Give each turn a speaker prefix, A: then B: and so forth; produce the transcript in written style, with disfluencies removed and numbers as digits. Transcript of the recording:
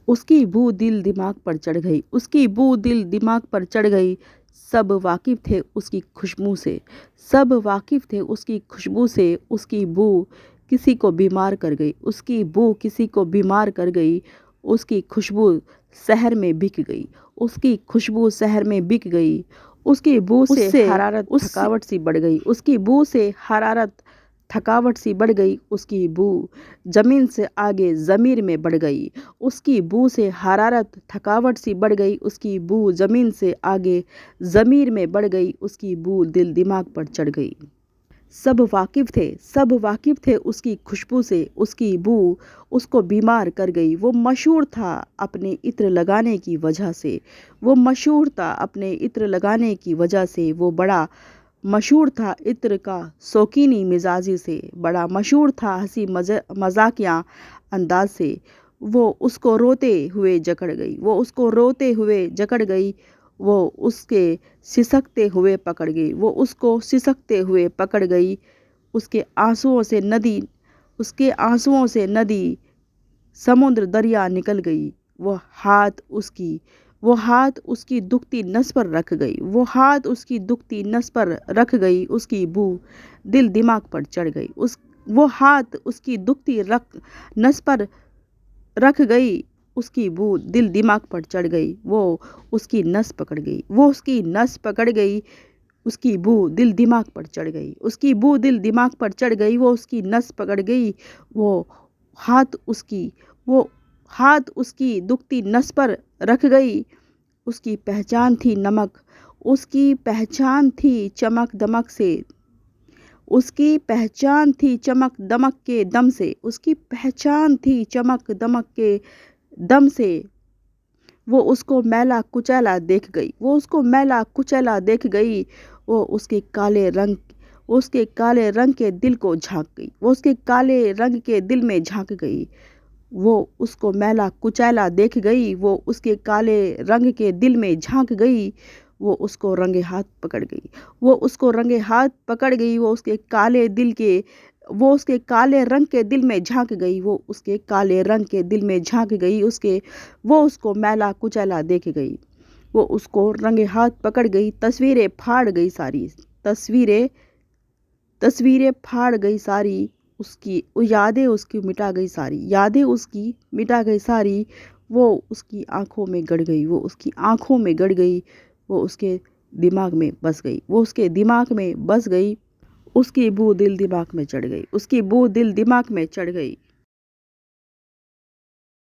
A: اس کی بو دل دماغ پر چڑھ گئی، اس کی بو دل دماغ پر چڑھ گئی۔ سب واقف تھے اس کی خوشبو سے، سب واقف تھے اس کی خوشبو سے۔ اس کی بو کسی کو بیمار کر گئی، اس کی بو کسی کو بیمار کر گئی۔ اس کی خوشبو شہر میں بک گئی، اس کی خوشبو شہر میں بک گئی۔ اس کی بو سے حرارت تھکاوٹ سی بڑھ گئی، اس کی بو سے حرارت تھکاوٹ سی بڑھ گئی۔ اس کی بو زمین سے آگے ضمیر میں بڑھ گئی، اس کی بو سے حرارت تھکاوٹ سی بڑھ گئی۔ اس کی بو زمین سے آگے ضمیر میں بڑھ گئی، اس کی بو دل دماغ پر چڑھ گئی۔ سب واقف تھے، سب واقف تھے اس کی خوشبو سے، اس کی بو اس کو بیمار کر گئی۔ وہ مشہور تھا اپنے عطر لگانے کی وجہ سے، وہ مشہور تھا اپنے عطر لگانے کی وجہ سے۔ وہ بڑا مشہور تھا عطر کا شوقینی مزاجی سے، بڑا مشہور تھا ہنسی مذاقیہ انداز سے۔ وہ اس کو روتے ہوئے جکڑ گئی، وہ اس کو روتے ہوئے جکڑ گئی۔ وہ اس کے سسکتے ہوئے پکڑ گئی، وہ اس کو سسکتے ہوئے پکڑ گئی۔ اس کے آنسوؤں سے ندی، اس کے آنسوؤں سے ندی سمندر دریا نکل گئی۔ وہ ہاتھ اس کی دکھتی نس پر رکھ گئی، وہ ہاتھ اس کی دکھتی نس پر رکھ گئی۔ اس کی بو دل دماغ پر چڑھ گئی، وہ ہاتھ اس کی دکھتی نس پر رکھ گئی۔ اس کی بو دل دماغ پر چڑھ گئی، وہ اس کی نس پکڑ گئی، وہ اس کی نس پکڑ گئی۔ اس کی بو دل دماغ پر چڑھ گئی، اس کی بو دل دماغ پر چڑھ گئی۔ وہ اس کی نس پکڑ گئی، وہ ہاتھ اس کی دکھتی نس پر رکھ گئی۔ اس کی پہچان تھی نمک، اس کی پہچان تھی چمک دمک سے، اس کی پہچان تھی چمک دمک کے دم سے، اس کی پہچان تھی چمک دمک کے دم سے۔ وہ اس کو میلا کچیلا دیکھ گئی، وہ اس کو میلا کچیلا دیکھ گئی۔ وہ اس کے کالے رنگ کے دل کو جھانک گئی، وہ اس کے کالے رنگ کے دل میں جھانک گئی۔ وہ اس کو میلا کچیلا دیکھ گئی، وہ اس کے کالے رنگ کے دل میں جھانک گئی۔ وہ اس کو رنگے ہاتھ پکڑ گئی، وہ اس کو رنگے ہاتھ پکڑ گئی۔ وہ اس کے کالے رنگ کے دل میں جھانک گئی، وہ اس کے کالے رنگ کے دل میں جھانک گئی۔ وہ اس کو میلا کچیلا دیکھ گئی، وہ اس کو رنگے ہاتھ پکڑ گئی۔ تصویریں پھاڑ گئی ساری، تصویریں پھاڑ گئی ساری، اس کی یادیں اس کی مٹا گئی ساری، یادیں اس کی مٹا گئی ساری۔ وہ اس کی آنکھوں میں گڑ گئی، وہ اس کی آنکھوں میں گڑ گئی۔ وہ اس کے دماغ میں بس گئی، وہ اس کے دماغ میں بس گئی۔ اس کی بو دل دماغ میں چڑھ گئی، اس کی بو دل دماغ میں چڑھ گئی۔